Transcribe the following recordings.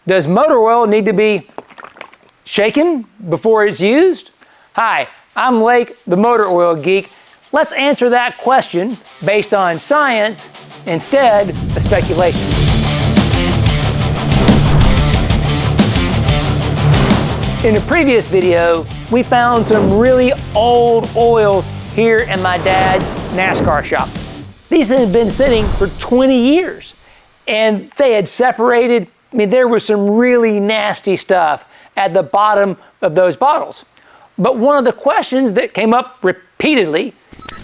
Does motor oil need to be shaken before it's used? Hi, I'm Lake, the motor oil geek. Let's answer that question based on science instead of speculation. In the previous video, we found some really old oils here in my dad's NASCAR shop. These had been sitting for 20 years and they had separated. I mean, there was some really nasty stuff at the bottom of those bottles. But one of the questions that came up repeatedly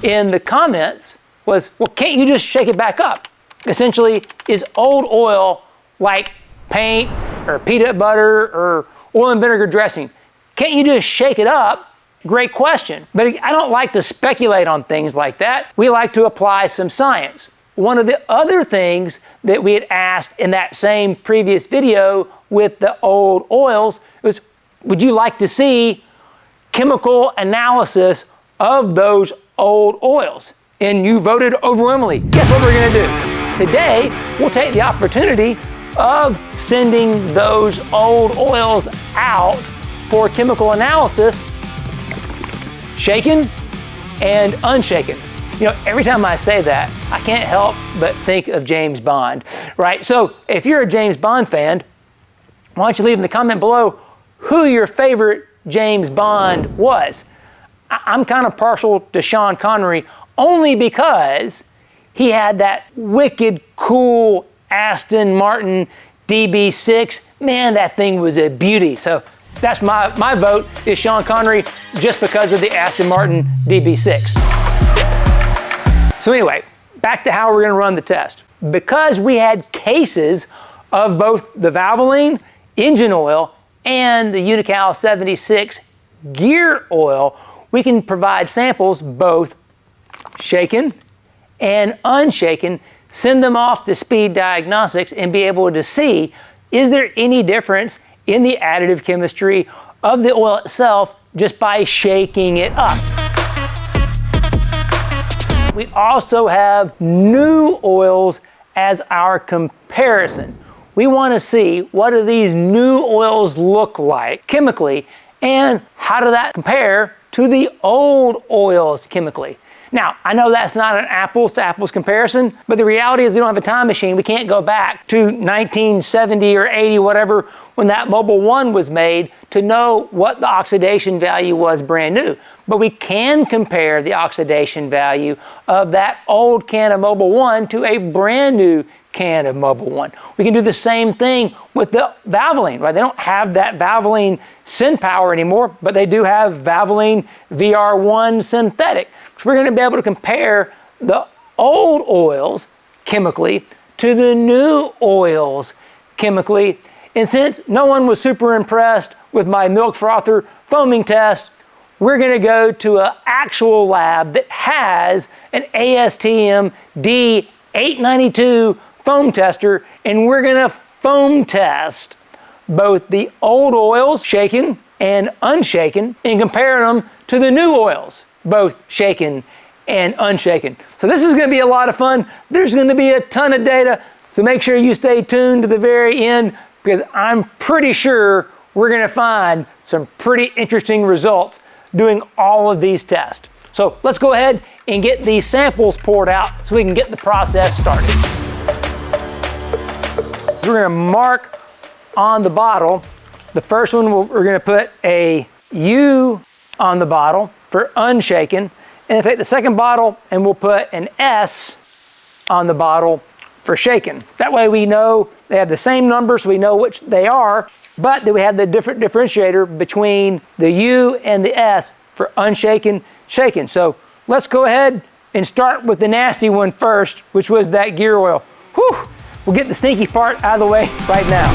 in the comments was, well, can't you just shake it back up? Essentially, is old oil like paint or peanut butter or oil and vinegar dressing? Can't you just shake it up? Great question. But I don't like to speculate on things like that. We like to apply some science. One of the other things that we had asked in that same previous video with the old oils was, would you like to see chemical analysis of those old oils? And you voted overwhelmingly. Guess what we're going to do? Today, we'll take the opportunity of sending those old oils out for chemical analysis, shaken and unshaken. You know, every time I say that, I can't help but think of James Bond, right? So if you're a James Bond fan, why don't you leave in the comment below who your favorite James Bond was. I'm kind of partial to Sean Connery only because he had that wicked cool Aston Martin DB6. Man, that thing was a beauty. So that's my vote is Sean Connery just because of the Aston Martin DB6. So anyway, back to how we're going to run the test. Because we had cases of both the Valvoline engine oil and the Unocal 76 gear oil, we can provide samples both shaken and unshaken, send them off to Speed Diagnostics and be able to see, is there any difference in the additive chemistry of the oil itself just by shaking it up. We also have new oils as our comparison. We want to see what do these new oils look like chemically and how does that compare to the old oils chemically. Now, I know that's not an apples to apples comparison, but the reality is we don't have a time machine. We can't go back to 1970 or 80, whatever, when that Mobil 1 was made to know what the oxidation value was brand new. But we can compare the oxidation value of that old can of Mobil 1 to a brand new can of Mobil 1. We can do the same thing with the Valvoline, right? They don't have that Valvoline Syn Power anymore, but they do have Valvoline VR1 synthetic. So we're going to be able to compare the old oils chemically to the new oils chemically. And since no one was super impressed with my milk frother foaming test, we're going to go to an actual lab that has an ASTM D892 foam tester, and we're going to foam test both the old oils, shaken and unshaken, and compare them to the new oils, both shaken and unshaken. So this is going to be a lot of fun. There's going to be a ton of data, so make sure you stay tuned to the very end because I'm pretty sure we're going to find some pretty interesting results doing all of these tests. So let's go ahead and get these samples poured out so we can get the process started. We're going to mark on the bottle. The first one, we're going to put a U on the bottle for unshaken, and then take the second bottle and we'll put an S on the bottle for shaken. That way we know they have the same numbers, so we know which they are, but then we have the different differentiator between the U and the S for unshaken, shaken. So let's go ahead and start with the nasty one first, which was that gear oil. Whew! We'll get the stinky part out of the way right now.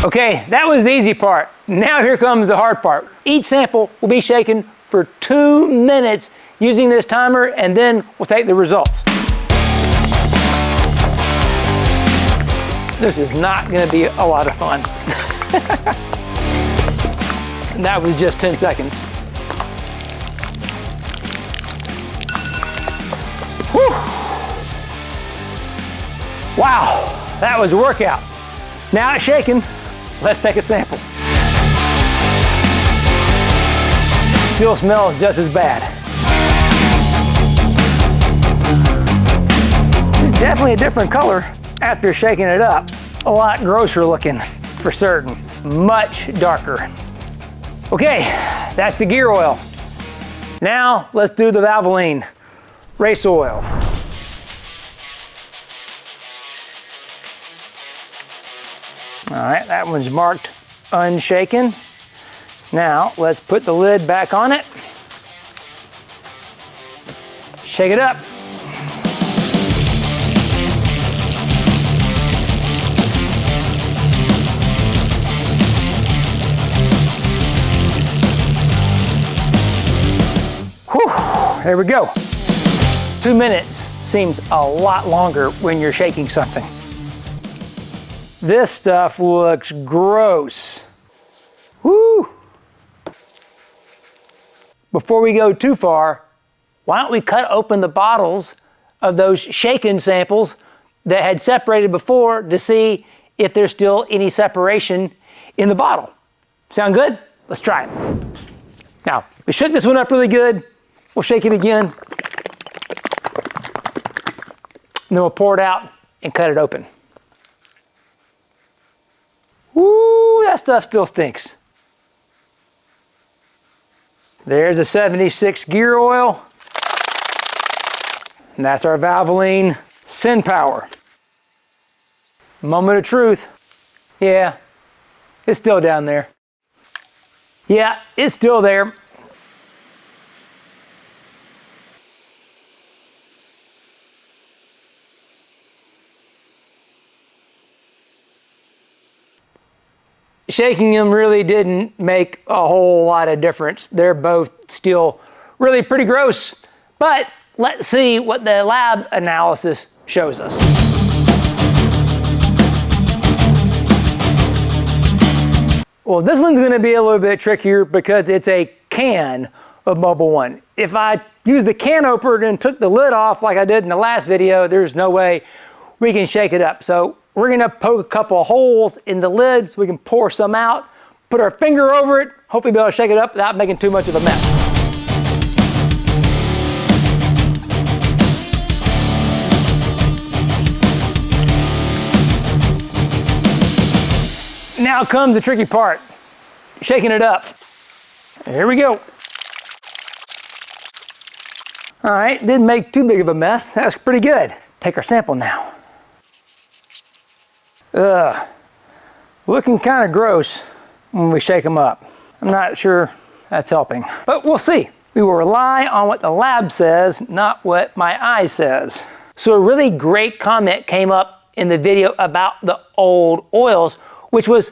Okay, that was the easy part. Now here comes the hard part. Each sample will be shaken for 2 minutes using this timer, and then we'll take the results. This is not going to be a lot of fun. And that was just 10 seconds. Wow, that was a workout. Now it's shaking. Let's take a sample. Still smells just as bad. It's definitely a different color after shaking it up. A lot grosser looking, for certain. Much darker. Okay, that's the gear oil. Now let's do the Valvoline race oil. All right, that one's marked unshaken. Now let's put the lid back on it. Shake it up. Whew, there we go. 2 minutes seems a lot longer when you're shaking something. This stuff looks gross. Woo! Before we go too far, why don't we cut open the bottles of those shaken samples that had separated before to see if there's still any separation in the bottle. Sound good? Let's try it. Now, we shook this one up really good. We'll shake it again. And then we'll pour it out and cut it open. Woo, that stuff still stinks. There's a 76 gear oil. And that's our Valvoline Sin Power. Moment of truth. Yeah, it's still down there. Yeah, it's still there. Shaking them really didn't make a whole lot of difference. They're both still really pretty gross, but let's see what the lab analysis shows us. Well, this one's gonna be a little bit trickier because it's a can of Mobil 1. If I used the can opener and took the lid off like I did in the last video, there's no way we can shake it up. So we're gonna poke a couple of holes in the lid so we can pour some out, put our finger over it, hopefully be able to shake it up without making too much of a mess. Now comes the tricky part, shaking it up. Here we go. All right, didn't make too big of a mess. That's pretty good. Take our sample now. Ugh, looking kind of gross when we shake them up. I'm not sure that's helping, but we'll see. We will rely on what the lab says, not what my eye says. So a really great comment came up in the video about the old oils, which was,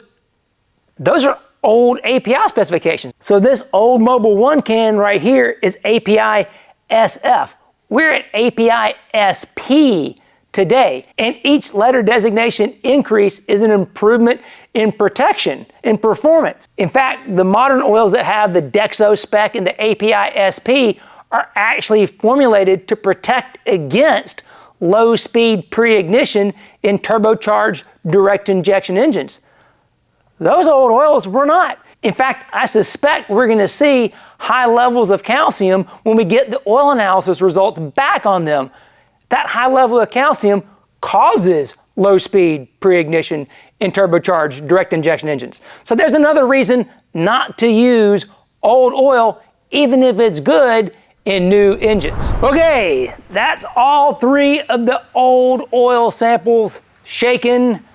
those are old API specifications. So this old Mobil 1 can right here is API SF. We're at API SP today, and each letter designation increase is an improvement in protection, in performance. In fact, the modern oils that have the Dexo spec and the API SP are actually formulated to protect against low-speed pre-ignition in turbocharged direct injection engines. Those old oils were not. In fact, I suspect we're going to see high levels of calcium when we get the oil analysis results back on them. That high level of calcium causes low-speed pre-ignition in turbocharged direct injection engines. So there's another reason not to use old oil, even if it's good in new engines. Okay, that's all 3 of the old oil samples, shaken,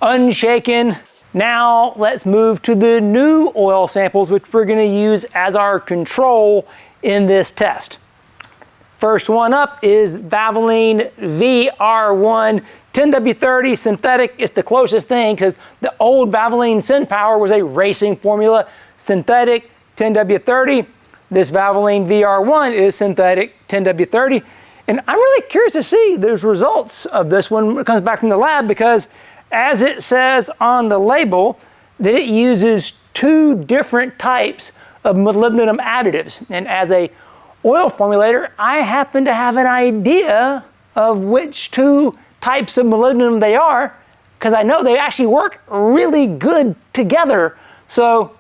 unshaken. Now let's move to the new oil samples, which we're going to use as our control in this test. First one up is Valvoline VR1 10W30 synthetic. It's the closest thing because the old Valvoline Sin Power was a racing formula synthetic 10W30. This Valvoline VR1 is synthetic 10W30. And I'm really curious to see those results of this one when it comes back from the lab, because as it says on the label, that it uses 2 different types of molybdenum additives. And as a oil formulator, I happen to have an idea of which 2 types of molybdenum they are, because I know they actually work really good together. So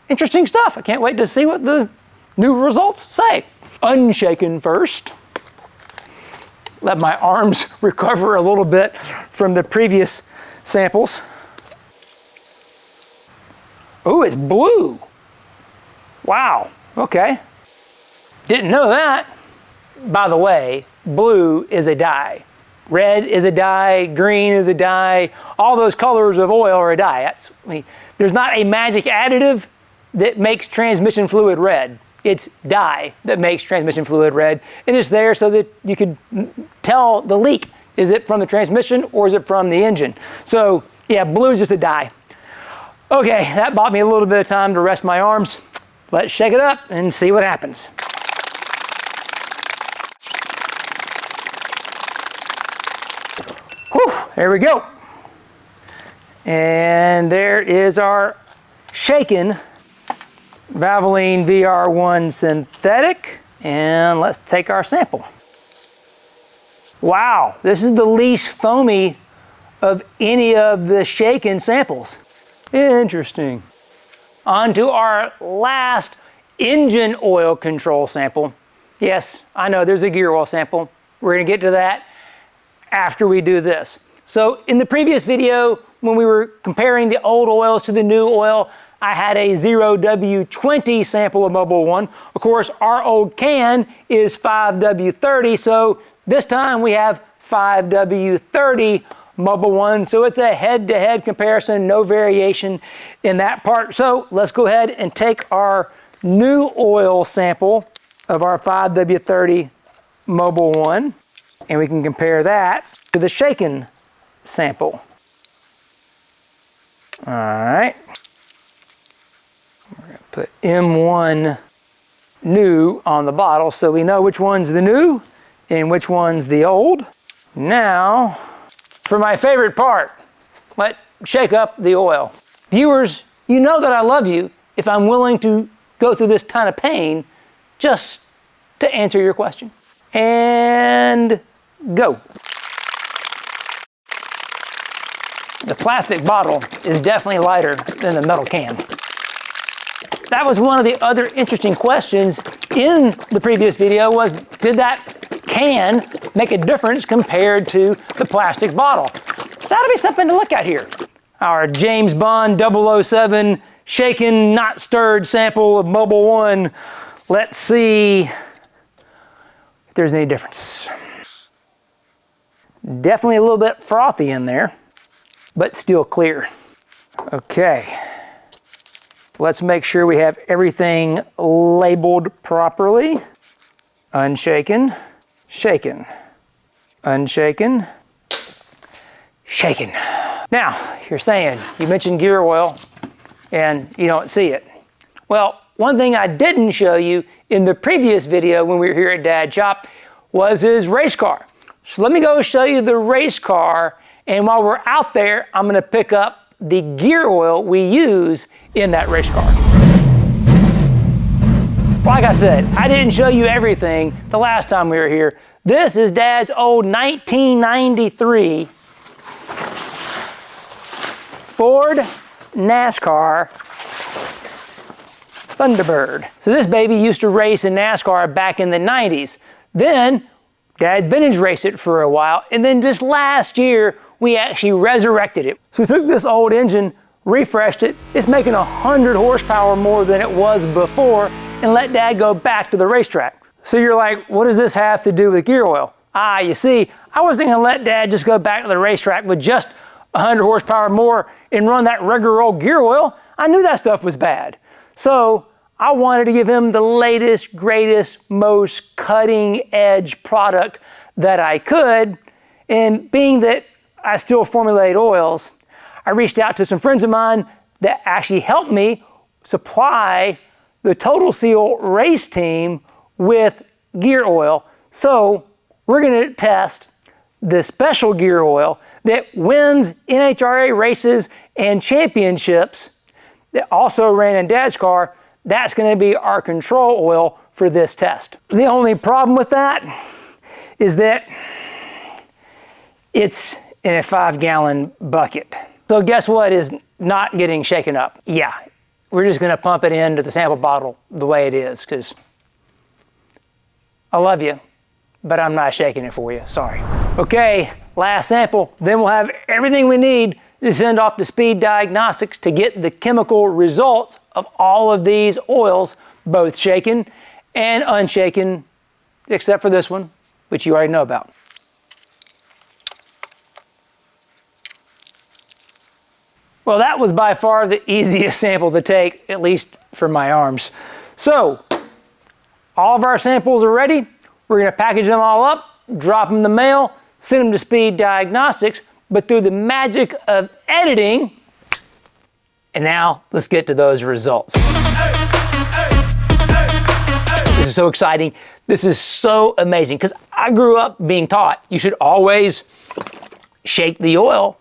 interesting stuff. I can't wait to see what the new results say. Unshaken first. Let my arms recover a little bit from the previous samples. Ooh, it's blue. Wow, okay. Didn't know that. By the way, blue is a dye. Red is a dye, green is a dye. All those colors of oil are a dye. There's not a magic additive that makes transmission fluid red. It's dye that makes transmission fluid red, and it's there so that you could tell the leak. Is it from the transmission or is it from the engine? So yeah, blue is just a dye. Okay, that bought me a little bit of time to rest my arms. Let's shake it up and see what happens. Whew, there we go. And there is our shaken Valvoline VR1 synthetic, and let's take our sample. Wow, this is the least foamy of any of the shaken samples. Interesting. On to our last engine oil control sample. Yes, I know there's a gear oil sample. We're gonna get to that after we do this. So in the previous video, when we were comparing the old oils to the new oil, I had a 0W20 sample of Mobil 1. Of course, our old can is 5W30, so this time we have 5W30 Mobil 1, so it's a head-to-head comparison, no variation in that part. So let's go ahead and take our new oil sample of our 5W30 Mobil 1, and we can compare that to the shaken sample. All right. We're going to put M1 new on the bottle so we know which one's the new and which one's the old. Now, for my favorite part, let's shake up the oil. Viewers, you know that I love you if I'm willing to go through this ton of pain just to answer your question. And go. The plastic bottle is definitely lighter than the metal can. That was one of the other interesting questions in the previous video was, did that can make a difference compared to the plastic bottle? That'll be something to look at here. Our James Bond 007 shaken, not stirred sample of Mobil 1. Let's see if there's any difference. Definitely a little bit frothy in there, but still clear. Okay. Let's make sure we have everything labeled properly. Unshaken, shaken, unshaken, shaken. Now, you're saying, you mentioned gear oil and you don't see it. Well, one thing I didn't show you in the previous video when we were here at Dad's shop was his race car. So let me go show you the race car, and while we're out there, I'm gonna pick up the gear oil we use in that race car. Like I said, I didn't show you everything the last time we were here. This is Dad's old 1993 Ford NASCAR Thunderbird. So this baby used to race in NASCAR back in the 90s. Then Dad vintage raced it for a while, and then just last year we actually resurrected it. So we took this old engine, refreshed it, it's making 100 horsepower more than it was before, and let Dad go back to the racetrack. So you're like, what does this have to do with gear oil? You see, I wasn't gonna let Dad just go back to the racetrack with just 100 horsepower more and run that regular old gear oil. I knew that stuff was bad. So I wanted to give him the latest, greatest, most cutting edge product that I could, and being that I still formulate oils, I reached out to some friends of mine that actually helped me supply the Total Seal race team with gear oil. So we're gonna test the special gear oil that wins NHRA races and championships that also ran in Dad's car. That's gonna be our control oil for this test. The only problem with that is that It's in a 5-gallon bucket. So guess what is not getting shaken up? Yeah, we're just gonna pump it into the sample bottle the way it is, because I love you, but I'm not shaking it for you, sorry. Okay, last sample, then we'll have everything we need to send off to Speed Diagnostics to get the chemical results of all of these oils, both shaken and unshaken, except for this one, which you already know about. Well, that was by far the easiest sample to take, at least for my arms. So, all of our samples are ready. We're gonna package them all up, drop them in the mail, send them to Speed Diagnostics, but through the magic of editing, and now let's get to those results. This is so exciting. This is so amazing, because I grew up being taught you should always shake the oil,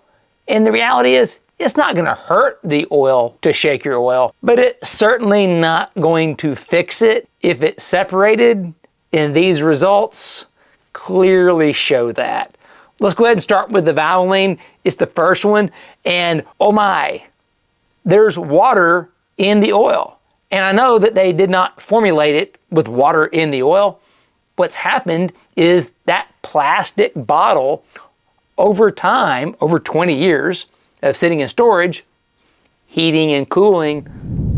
and the reality is, it's not gonna hurt the oil to shake your oil, but it's certainly not going to fix it if it's separated, and these results clearly show that. Let's go ahead and start with the Valvoline. It's the first one, and oh my, there's water in the oil. And I know that they did not formulate it with water in the oil. What's happened is that plastic bottle, over time, over 20 years of sitting in storage, heating and cooling,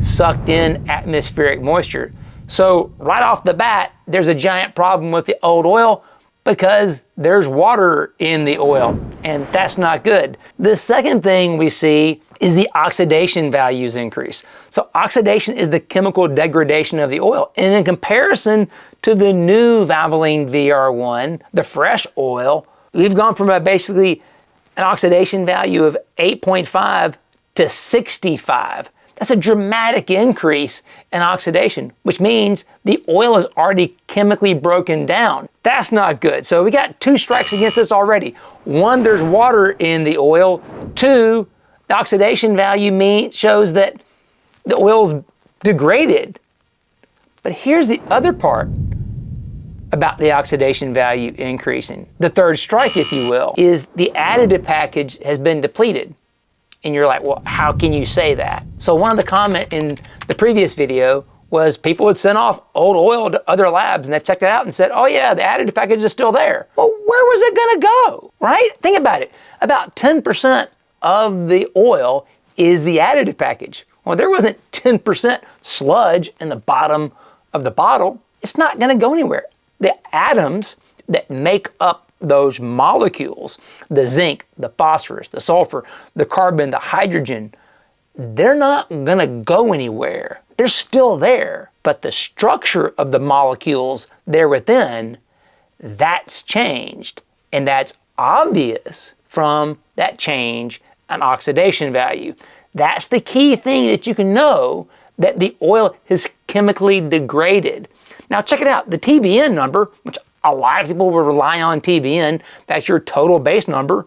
sucked in atmospheric moisture. So right off the bat, there's a giant problem with the old oil because there's water in the oil, and that's not good. The second thing we see is the oxidation values increase. So oxidation is the chemical degradation of the oil. And in comparison to the new Valvoline VR1, the fresh oil, we've gone from basically an oxidation value of 8.5 to 65. That's a dramatic increase in oxidation, which means the oil is already chemically broken down. That's not good. So we got 2 strikes against us already. 1, there's water in the oil. 2, the oxidation value shows that the oil's degraded. But here's the other part about the oxidation value increasing. The third strike, if you will, is the additive package has been depleted. And you're like, well, how can you say that? So one of the comments in the previous video was people had sent off old oil to other labs and they checked it out and said, oh yeah, the additive package is still there. Well, where was it gonna go, right? Think about it. About 10% of the oil is the additive package. Well, there wasn't 10% sludge in the bottom of the bottle. It's not gonna go anywhere. The atoms that make up those molecules, the zinc, the phosphorus, the sulfur, the carbon, the hydrogen, they're not gonna go anywhere. They're still there, but the structure of the molecules there within, that's changed. And that's obvious from that change in oxidation value. That's the key thing that you can know that the oil is chemically degraded. Now check it out, the TBN number, which a lot of people will rely on TBN, that's your total base number,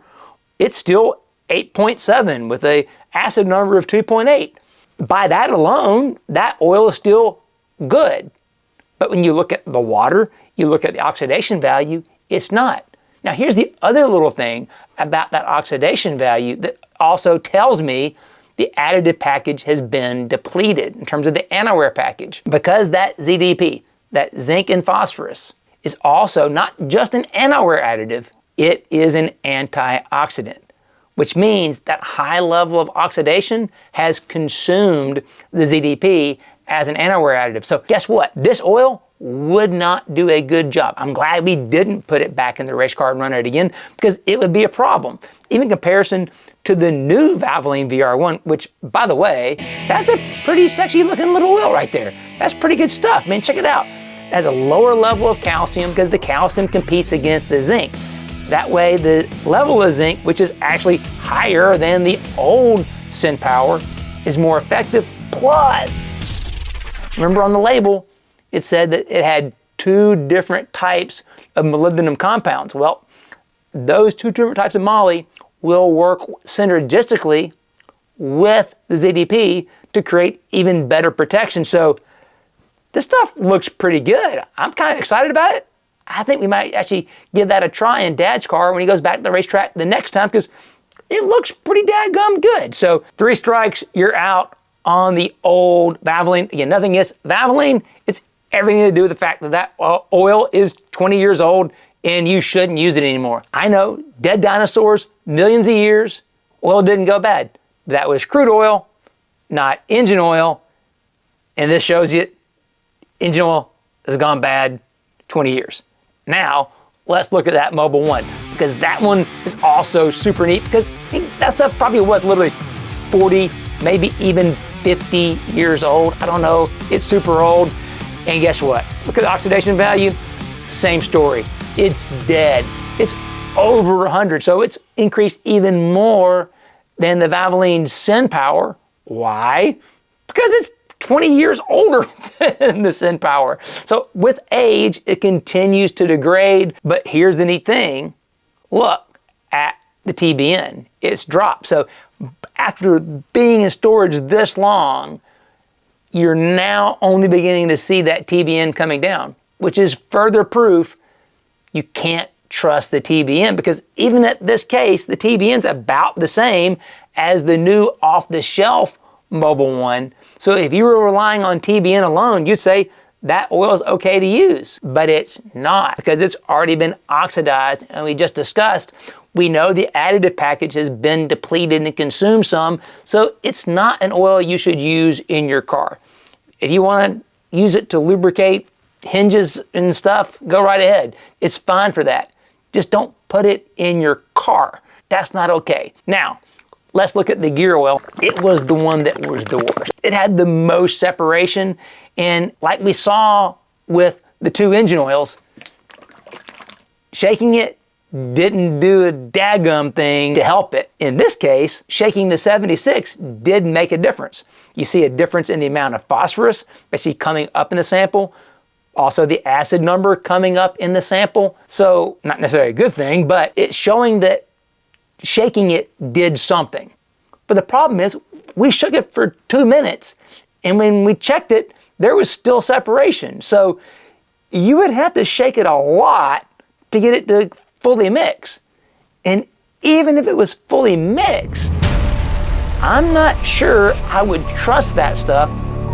it's still 8.7 with a acid number of 2.8. By that alone, that oil is still good. But when you look at the water, you look at the oxidation value, it's not. Now here's the other little thing about that oxidation value that also tells me the additive package has been depleted in terms of the antiwear package. Because that ZDP, that zinc and phosphorus, is also not just an antiwear additive, it is an antioxidant, which means that high level of oxidation has consumed the ZDP as an antiwear additive. So guess what? This oil would not do a good job. I'm glad we didn't put it back in the race car and run it again, because it would be a problem. Even in comparison to the new Valvoline VR1, which, by the way, that's a pretty sexy looking little oil right there. That's pretty good stuff, man, check it out. It has a lower level of calcium because the calcium competes against the zinc. That way the level of zinc, which is actually higher than the old SynPower, is more effective. Plus, remember on the label, it said that it had 2 different types of molybdenum compounds. Well, those 2 different types of moly will work synergistically with the ZDP to create even better protection. So this stuff looks pretty good. I'm kind of excited about it. I think we might actually give that a try in Dad's car when he goes back to the racetrack the next time, because it looks pretty dadgum good. So 3 strikes, you're out on the old Valvoline. Again, nothing against Valvoline. It's everything to do with the fact that that oil is 20 years old and you shouldn't use it anymore. I know, dead dinosaurs, millions of years, oil didn't go bad. That was crude oil, not engine oil. And this shows you engine oil has gone bad 20 years. Now, let's look at that Mobil 1, because that one is also super neat, because that stuff probably was literally 40, maybe even 50 years old. I don't know, it's super old. And guess what? Look at the oxidation value, same story. It's dead. It's over 100, so it's increased even more than the Valvoline Sin Power. Why? Because it's 20 years older than the Sin Power. So with age, it continues to degrade. But here's the neat thing. Look at the TBN. It's dropped. So after being in storage this long, you're now only beginning to see that TBN coming down, which is further proof you can't trust the TBN, because even at this case, the TBN's about the same as the new off-the-shelf Mobil 1. So if you were relying on TBN alone, you'd say that oil is okay to use, but it's not, because it's already been oxidized. And we just discussed, we know the additive package has been depleted and consumed some, so it's not an oil you should use in your car. If you want to use it to lubricate hinges and stuff, go right ahead. It's fine for that. Just don't put it in your car. That's not okay. Now, let's look at the gear oil. It was the one that was the worst. It had the most separation, and like we saw with the 2 engine oils, shaking it didn't do a daggum thing to help it. In this case, shaking the 76 did make a difference. You see a difference in the amount of phosphorus basically coming up in the sample. Also the acid number coming up in the sample. So not necessarily a good thing, but it's showing that shaking it did something. But the problem is we shook it for 2 minutes, and when we checked it, there was still separation. So you would have to shake it a lot to get it to fully mix. And even if it was fully mixed, I'm not sure I would trust that stuff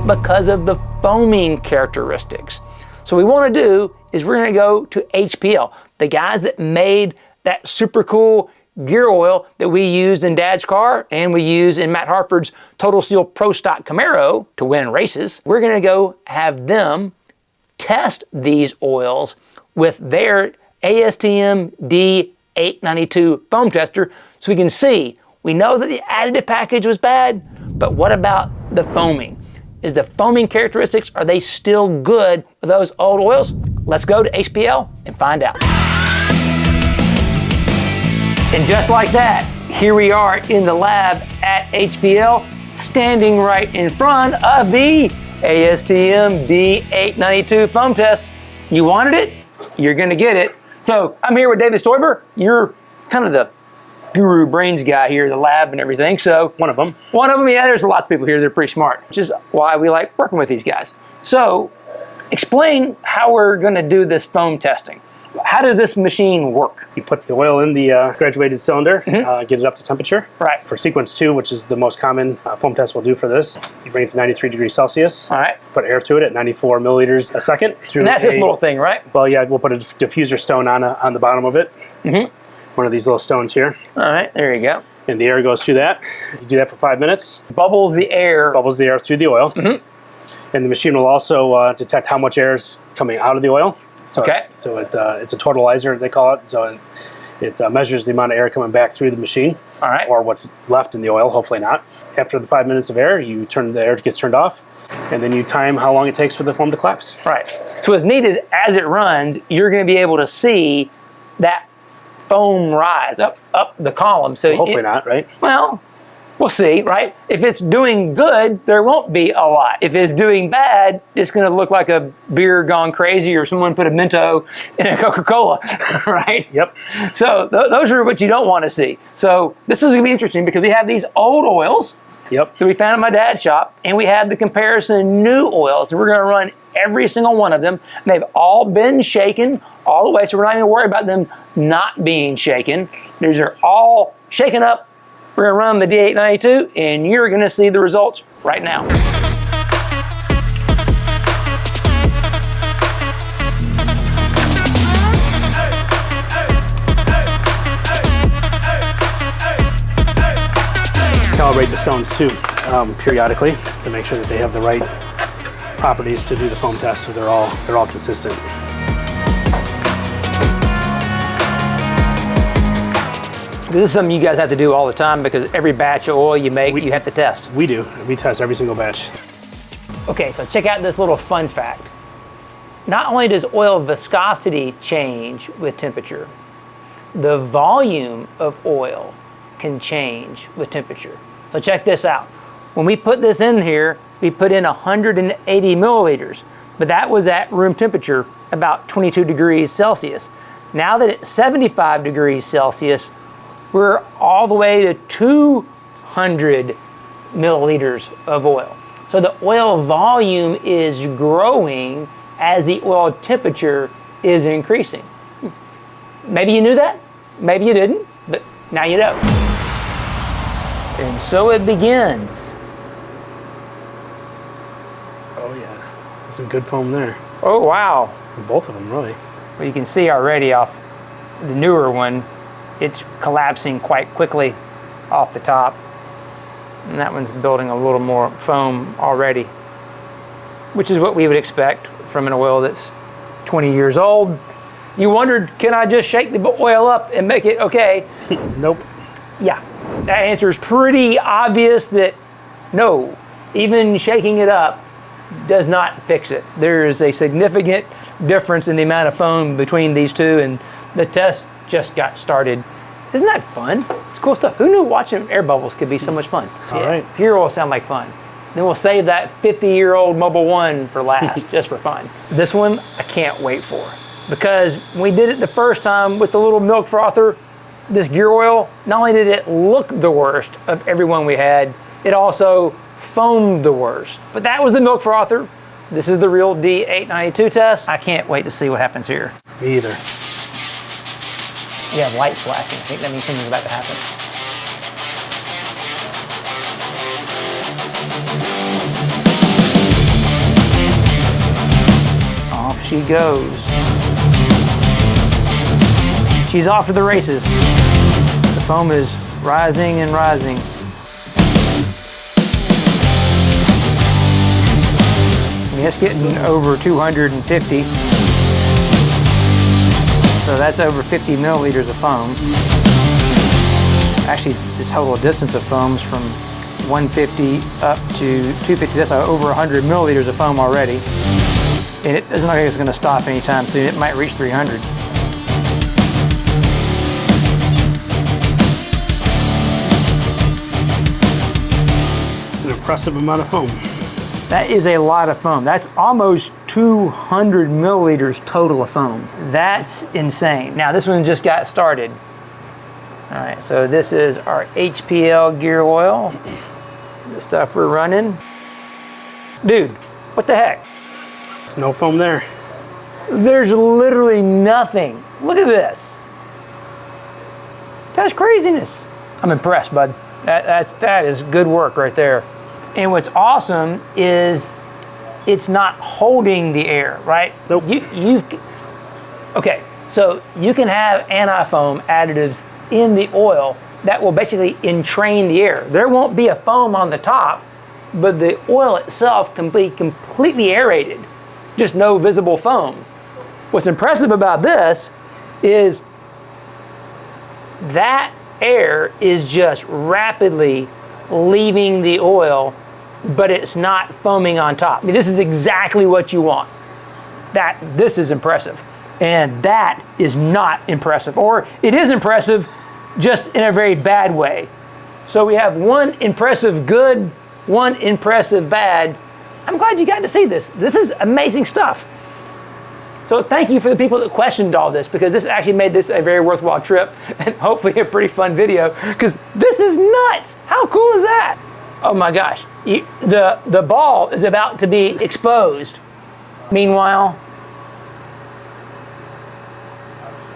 because of the foaming characteristics. So what we want to do is we're going to go to HPL, the guys that made that super cool gear oil that we used in Dad's car and we use in Matt Harford's Total Seal Pro Stock Camaro to win races. We're going to go have them test these oils with their ASTM D892 foam tester so we can see. We know that the additive package was bad, but what about the foaming? Is the foaming characteristics, are they still good with those old oils? Let's go to HPL and find out. And just like that, here we are in the lab at HPL, standing right in front of the ASTM D892 foam test. You wanted it, you're gonna get it. So I'm here with David Stoiber. You're kind of the guru brains guy here, the lab and everything. So One of them, yeah, there's lots of people here that are pretty smart, which is why we like working with these guys. So explain how we're gonna do this foam testing. How does this machine work? you put the oil in the graduated cylinder, get it up to temperature. Right. For sequence 2, which is the most common foam test we'll do for this, you bring it to 93 degrees Celsius. All right. Put air through it at 94 milliliters a second. And that's this little thing, right? Well, yeah, we'll put a diffuser stone on the bottom of it. One of these little stones here. All right, there you go. And the air goes through that. You do that for 5 minutes. Bubbles the air. Bubbles the air through the oil. And the machine will also detect how much air is coming out of the oil. So Okay. it's a totalizer, they call it. So it measures the amount of air coming back through the machine. All right. Or what's left in the oil, hopefully not. After the 5 minutes of air, the air gets turned off, and then you time how long it takes for the foam to collapse. Right. So as neat as it runs, you're going to be able to see that foam rise up the column. So Well, hopefully not, right? Well, we'll see, right? If it's doing good, there won't be a lot. If it's doing bad, it's going to look like a beer gone crazy or someone put a Mento in a Coca-Cola, right? Yep. So those are what you don't want to see. So this is going to be interesting because we have these old oils Yep. that we found in my dad's shop, and we have the comparison new oils, and we're going to run every single one of them. And they've all been shaken, all the way, so we're not even worried about them not being shaken. These are all shaken up. We're gonna run the D892, and you're gonna see the results right now. Calibrate the stones too, periodically, to make sure that they have the right properties to do the foam test, so they're all consistent. This is something you guys have to do all the time because every batch of oil you make, you have to test. We do. We test every single batch. Okay, so check out this little fun fact. Not only does oil viscosity change with temperature, the volume of oil can change with temperature. So check this out. When we put this in here, we put in 180 milliliters, but that was at room temperature, about 22 degrees Celsius. Now that it's 75 degrees Celsius, we're all the way to 200 milliliters of oil. So the oil volume is growing as the oil temperature is increasing. Maybe you knew that, maybe you didn't, but now you know. And so it begins. Oh yeah, there's some good foam there. Oh wow. Both of them, really. Well, you can see already off the newer one, it's collapsing quite quickly off the top. And that one's building a little more foam already, which is what we would expect from an oil that's 20 years old. You wondered, can I just shake the oil up and make it okay? Nope. Yeah, that answer is pretty obvious that no, even shaking it up does not fix it. There is a significant difference in the amount of foam between these two, and the test just got started. Isn't that fun? It's cool stuff. Who knew watching air bubbles could be so much fun? All right. Here will sound like fun. Then we'll save that 50-year-old Mobil 1 for last, just for fun. This one, I can't wait for. Because when we did it the first time with the little milk frother, this gear oil, not only did it look the worst of every one we had, it also foamed the worst. But that was the milk frother. This is the real D892 test. I can't wait to see what happens here. Me either. You have lights flashing. I think that means something's about to happen. Off she goes. She's off to the races. The foam is rising and rising. I mean, it's getting over 250. So that's over 50 milliliters of foam. Actually, the total distance of foams from 150 up to 250, that's over 100 milliliters of foam already. And it doesn't look like it's going to stop anytime soon. It might reach 300. It's an impressive amount of foam. That is a lot of foam. That's almost 200 milliliters total of foam. That's insane. Now this one just got started. All right, so this is our HPL gear oil. The stuff we're running. Dude, what the heck? There's no foam there. There's literally nothing. Look at this. That's craziness. I'm impressed, bud. That is good work right there. And what's awesome is it's not holding the air, right? Nope. Okay, so you can have anti-foam additives in the oil that will basically entrain the air. There won't be a foam on the top, but the oil itself can be completely aerated, just no visible foam. What's impressive about this is that air is just rapidly leaving the oil, but it's not foaming on top. I mean, this is exactly what you want. This is impressive. And that is not impressive. Or it is impressive, just in a very bad way. So we have one impressive good, one impressive bad. I'm glad you got to see this. This is amazing stuff. So thank you for the people that questioned all this, because this actually made this a very worthwhile trip and hopefully a pretty fun video, because this is nuts. How cool is that? Oh my gosh, the ball is about to be exposed. Meanwhile,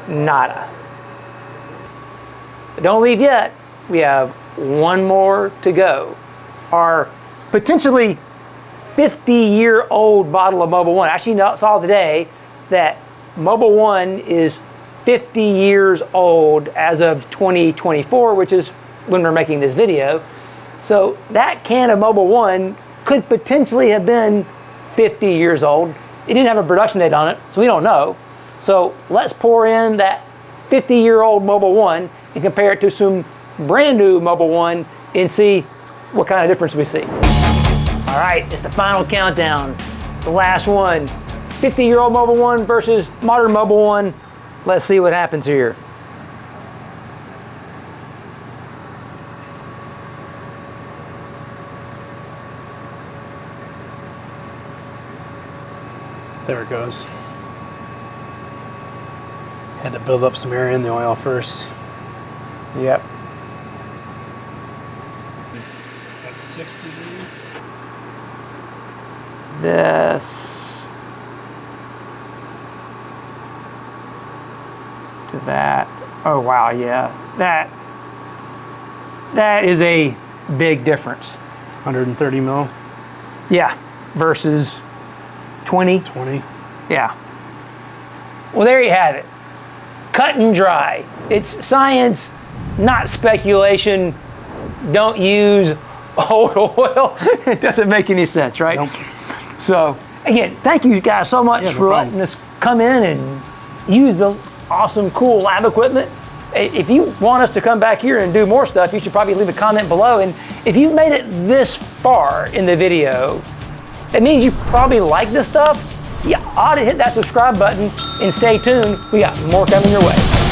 Nada. But don't leave yet. We have one more to go. Our potentially 50-year-old bottle of Mobil 1. Actually, saw today that Mobil 1 is 50 years old as of 2024, which is when we're making this video. So that can of Mobil 1 could potentially have been 50 years old. It didn't have a production date on it, so we don't know. So let's pour in that 50-year-old Mobil 1 and compare it to some brand new Mobil 1 and see what kind of difference we see. All right, it's the final countdown. The last one, 50-year-old Mobil 1 versus modern Mobil 1. Let's see what happens here. There it goes. Had to build up some area in the oil first. Yep. That's 60. This to that. Oh wow, yeah. That is a big difference. 130 mil. Yeah, versus 20. 20. Yeah. Well, there you have it. Cut and dry. It's science, not speculation. Don't use old oil. It doesn't make any sense, right? Nope. So, again, thank you guys so much for letting us come in and use the awesome, cool lab equipment. If you want us to come back here and do more stuff, you should probably leave a comment below. And if you made it this far in the video, that means you probably like this stuff. You ought to hit that subscribe button and stay tuned. We got more coming your way.